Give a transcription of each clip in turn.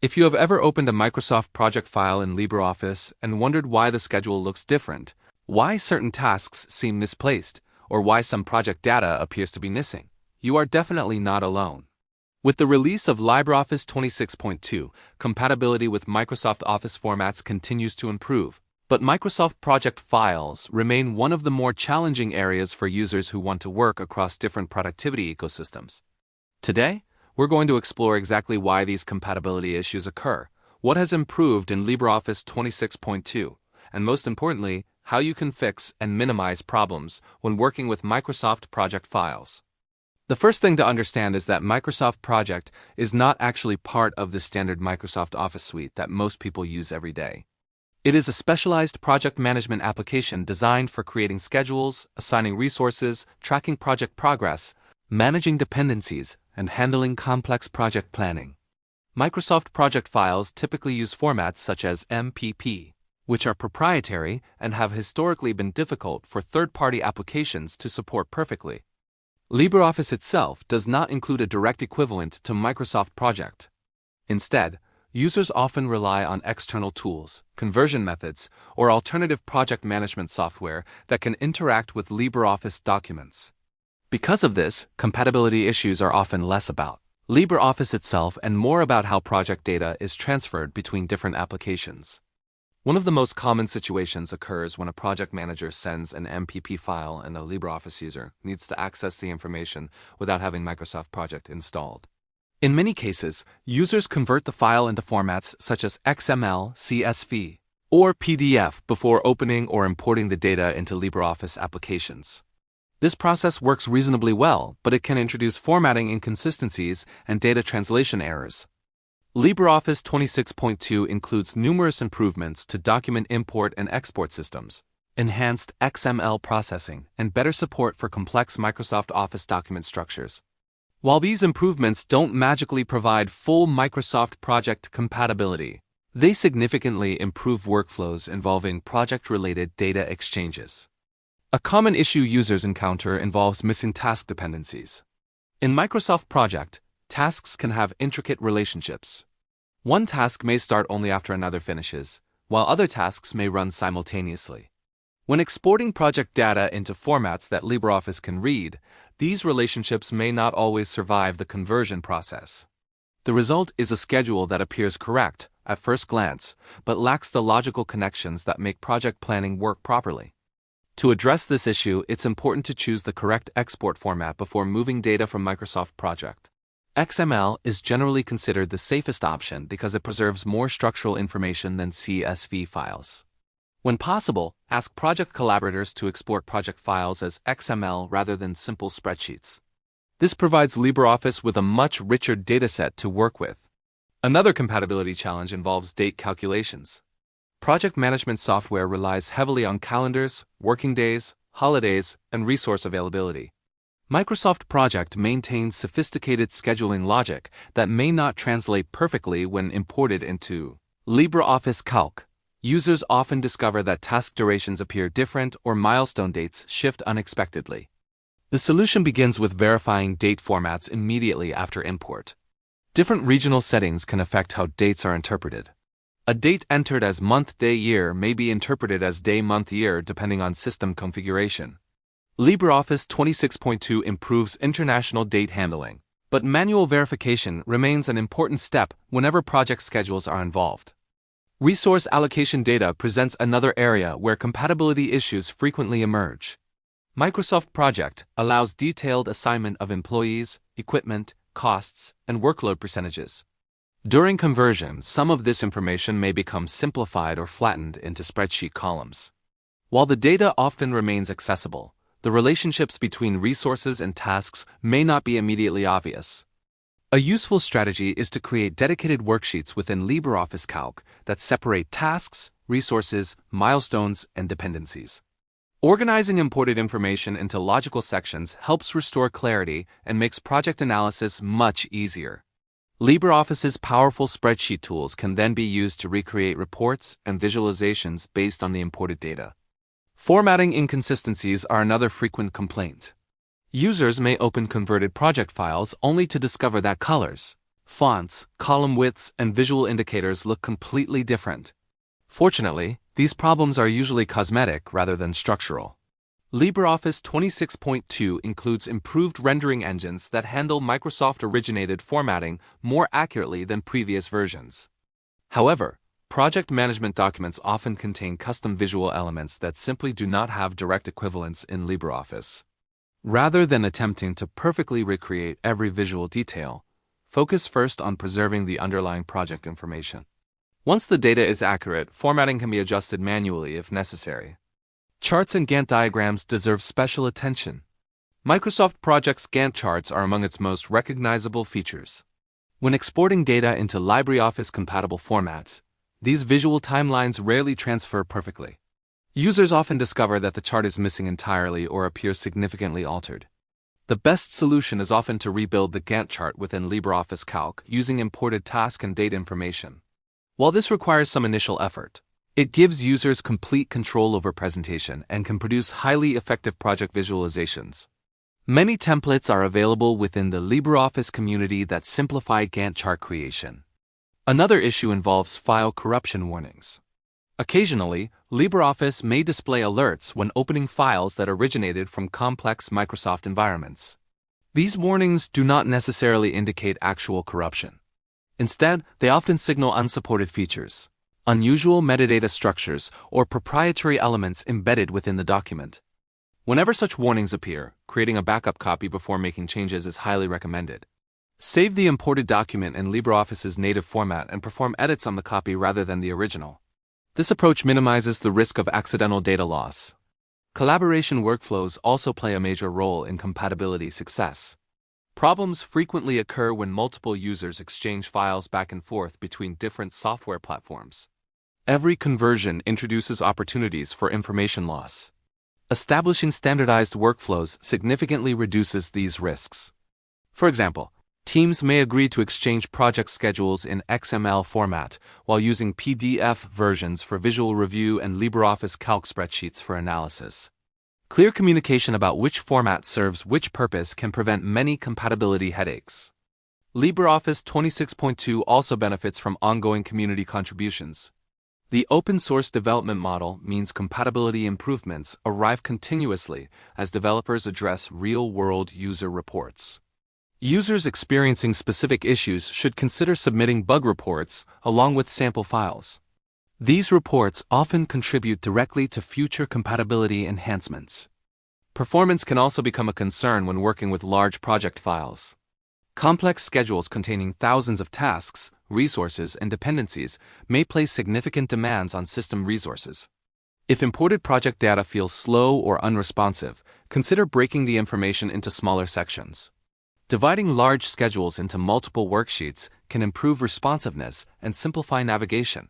If you have ever opened a Microsoft Project file in LibreOffice and wondered why the schedule looks different, why certain tasks seem misplaced, or why some project data appears to be missing, you are definitely not alone. With the release of LibreOffice 26.2, compatibility with Microsoft Office formats continues to improve, but Microsoft Project files remain one of the more challenging areas for users who want to work across different productivity ecosystems. Today, we're going to explore exactly why these compatibility issues occur, what has improved in LibreOffice 26.2, and most importantly, how you can fix and minimize problems when working with Microsoft Project files. The first thing to understand is that Microsoft Project is not actually part of the standard Microsoft Office suite that most people use every day. It is a specialized project management application designed for creating schedules, assigning resources, tracking project progress, managing dependencies, and handling complex project planning. Microsoft Project files typically use formats such as MPP, which are proprietary and have historically been difficult for third-party applications to support perfectly. LibreOffice itself does not include a direct equivalent to Microsoft Project. Instead, users often rely on external tools, conversion methods, or alternative project management software that can interact with LibreOffice documents. Because of this, compatibility issues are often less about LibreOffice itself and more about how project data is transferred between different applications. One of the most common situations occurs when a project manager sends an MPP file and a LibreOffice user needs to access the information without having Microsoft Project installed. In many cases, users convert the file into formats such as XML, CSV, or PDF before opening or importing the data into LibreOffice applications. This process works reasonably well, but it can introduce formatting inconsistencies and data translation errors. LibreOffice 26.2 includes numerous improvements to document import and export systems, enhanced XML processing, and better support for complex Microsoft Office document structures. While these improvements don't magically provide full Microsoft Project compatibility, they significantly improve workflows involving project-related data exchanges. A common issue users encounter involves missing task dependencies. In Microsoft Project, tasks can have intricate relationships. One task may start only after another finishes, while other tasks may run simultaneously. When exporting project data into formats that LibreOffice can read, these relationships may not always survive the conversion process. The result is a schedule that appears correct at first glance, but lacks the logical connections that make project planning work properly. To address this issue, it's important to choose the correct export format before moving data from Microsoft Project. XML is generally considered the safest option because it preserves more structural information than CSV files. When possible, ask project collaborators to export project files as XML rather than simple spreadsheets. This provides LibreOffice with a much richer dataset to work with. Another compatibility challenge involves date calculations. Project management software relies heavily on calendars, working days, holidays, and resource availability. Microsoft Project maintains sophisticated scheduling logic that may not translate perfectly when imported into LibreOffice Calc. Users often discover that task durations appear different or milestone dates shift unexpectedly. The solution begins with verifying date formats immediately after import. Different regional settings can affect how dates are interpreted. A date entered as month, day, year may be interpreted as day, month, year depending on system configuration. LibreOffice 26.2 improves international date handling, but manual verification remains an important step whenever project schedules are involved. Resource allocation data presents another area where compatibility issues frequently emerge. Microsoft Project allows detailed assignment of employees, equipment, costs, and workload percentages. During conversion, some of this information may become simplified or flattened into spreadsheet columns. While the data often remains accessible, the relationships between resources and tasks may not be immediately obvious. A useful strategy is to create dedicated worksheets within LibreOffice Calc that separate tasks, resources, milestones, and dependencies. Organizing imported information into logical sections helps restore clarity and makes project analysis much easier. LibreOffice's powerful spreadsheet tools can then be used to recreate reports and visualizations based on the imported data. Formatting inconsistencies are another frequent complaint. Users may open converted project files only to discover that colors, Fonts, column widths, and visual indicators look completely different. Fortunately, these problems are usually cosmetic rather than structural. LibreOffice 26.2 includes improved rendering engines that handle Microsoft-originated formatting more accurately than previous versions. However, project management documents often contain custom visual elements that simply do not have direct equivalents in LibreOffice. Rather than attempting to perfectly recreate every visual detail, focus first on preserving the underlying project information. Once the data is accurate, formatting can be adjusted manually if necessary. Charts and Gantt diagrams deserve special attention. Microsoft Project's Gantt charts are among its most recognizable features. When exporting data into LibreOffice-compatible formats, these visual timelines rarely transfer perfectly. Users often discover that the chart is missing entirely or appears significantly altered. The best solution is often to rebuild the Gantt chart within LibreOffice Calc using imported task and date information. While this requires some initial effort, it gives users complete control over presentation and can produce highly effective project visualizations. Many templates are available within the LibreOffice community that simplify Gantt chart creation. Another issue involves file corruption warnings. Occasionally, LibreOffice may display alerts when opening files that originated from complex Microsoft environments. These warnings do not necessarily indicate actual corruption. Instead, they often signal unsupported features, unusual metadata structures, or proprietary elements embedded within the document. Whenever such warnings appear, creating a backup copy before making changes is highly recommended. Save the imported document in LibreOffice's native format and perform edits on the copy rather than the original. This approach minimizes the risk of accidental data loss. Collaboration workflows also play a major role in compatibility success. Problems frequently occur when multiple users exchange files back and forth between different software platforms. Every conversion introduces opportunities for information loss. Establishing standardized workflows significantly reduces these risks. For example, teams may agree to exchange project schedules in XML format while using PDF versions for visual review and LibreOffice Calc spreadsheets for analysis. Clear communication about which format serves which purpose can prevent many compatibility headaches. LibreOffice 26.2 also benefits from ongoing community contributions. The open-source development model means compatibility improvements arrive continuously as developers address real-world user reports. Users experiencing specific issues should consider submitting bug reports along with sample files. These reports often contribute directly to future compatibility enhancements. Performance can also become a concern when working with large project files. Complex schedules containing thousands of tasks, resources, and dependencies may place significant demands on system resources. If imported project data feels slow or unresponsive, consider breaking the information into smaller sections. Dividing large schedules into multiple worksheets can improve responsiveness and simplify navigation.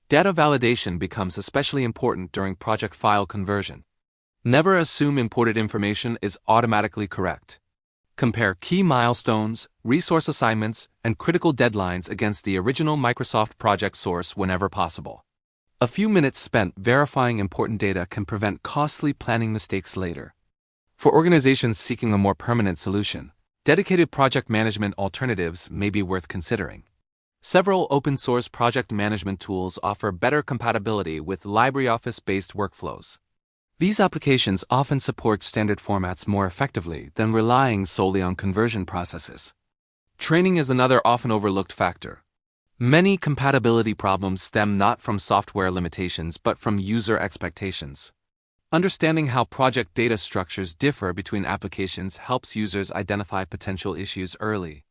Data validation becomes especially important during project file conversion. Never assume imported information is automatically correct. Compare key milestones, resource assignments, and critical deadlines against the original Microsoft project source whenever possible. A few minutes spent verifying important data can prevent costly planning mistakes later. For organizations seeking a more permanent solution, dedicated project management alternatives may be worth considering. Several open-source project management tools offer better compatibility with LibreOffice-based workflows. These applications often support standard formats more effectively than relying solely on conversion processes. Training is another often overlooked factor. Many compatibility problems stem not from software limitations but from user expectations. Understanding how project data structures differ between applications helps users identify potential issues early.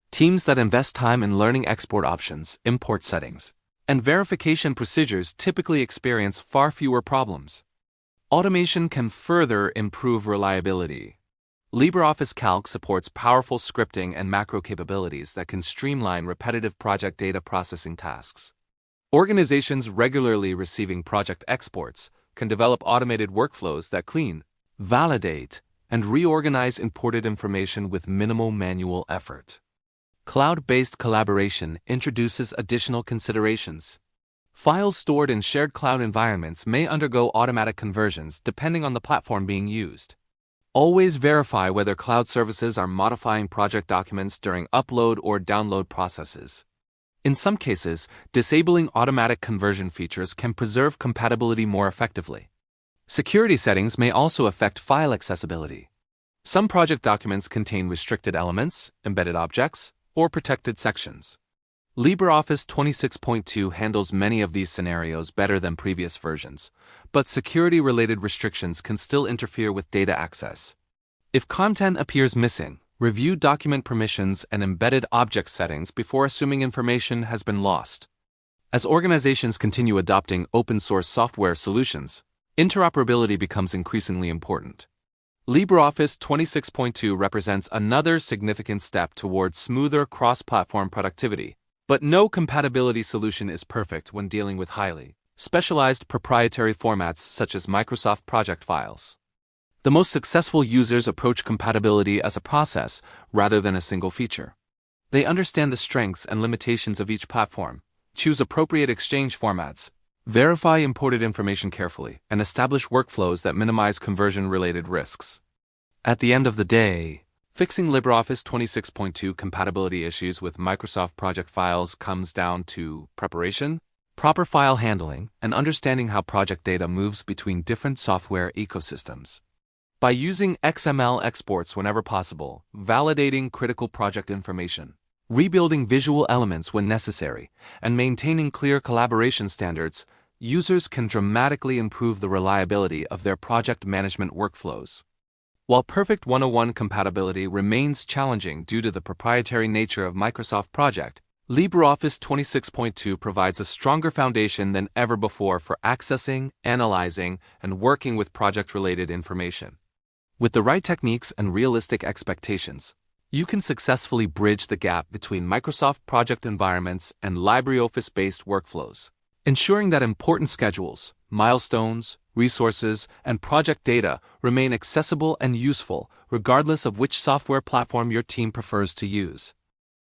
Teams that invest time in learning export options, import settings, and verification procedures typically experience far fewer problems. Automation can further improve reliability. LibreOffice Calc supports powerful scripting and macro capabilities that can streamline repetitive project data processing tasks. Organizations regularly receiving project exports can develop automated workflows that clean, validate, and reorganize imported information with minimal manual effort. Cloud-based collaboration introduces additional considerations. Files stored in shared cloud environments may undergo automatic conversions depending on the platform being used. Always verify whether cloud services are modifying project documents during upload or download processes. In some cases, disabling automatic conversion features can preserve compatibility more effectively. Security settings may also affect file accessibility. Some project documents contain restricted elements, embedded objects, or protected sections. LibreOffice 26.2 handles many of these scenarios better than previous versions, but security-related restrictions can still interfere with data access. If content appears missing, review document permissions and embedded object settings before assuming information has been lost. As organizations continue adopting open-source software solutions, interoperability becomes increasingly important. LibreOffice 26.2 represents another significant step towards smoother cross-platform productivity, but no compatibility solution is perfect when dealing with highly specialized proprietary formats such as Microsoft Project files. The most successful users approach compatibility as a process rather than a single feature. They understand the strengths and limitations of each platform, choose appropriate exchange formats, verify imported information carefully, and establish workflows that minimize conversion-related risks. At the end of the day, fixing LibreOffice 26.2 compatibility issues with Microsoft Project files comes down to preparation, proper file handling, and understanding how project data moves between different software ecosystems. By using XML exports whenever possible, validating critical project information, rebuilding visual elements when necessary, and maintaining clear collaboration standards, users can dramatically improve the reliability of their project management workflows. While perfect 101 compatibility remains challenging due to the proprietary nature of Microsoft Project, LibreOffice 26.2 provides a stronger foundation than ever before for accessing, analyzing, and working with project-related information. With the right techniques and realistic expectations, you can successfully bridge the gap between Microsoft Project environments and LibreOffice-based workflows, ensuring that important schedules, milestones, resources, and project data remain accessible and useful regardless of which software platform your team prefers to use.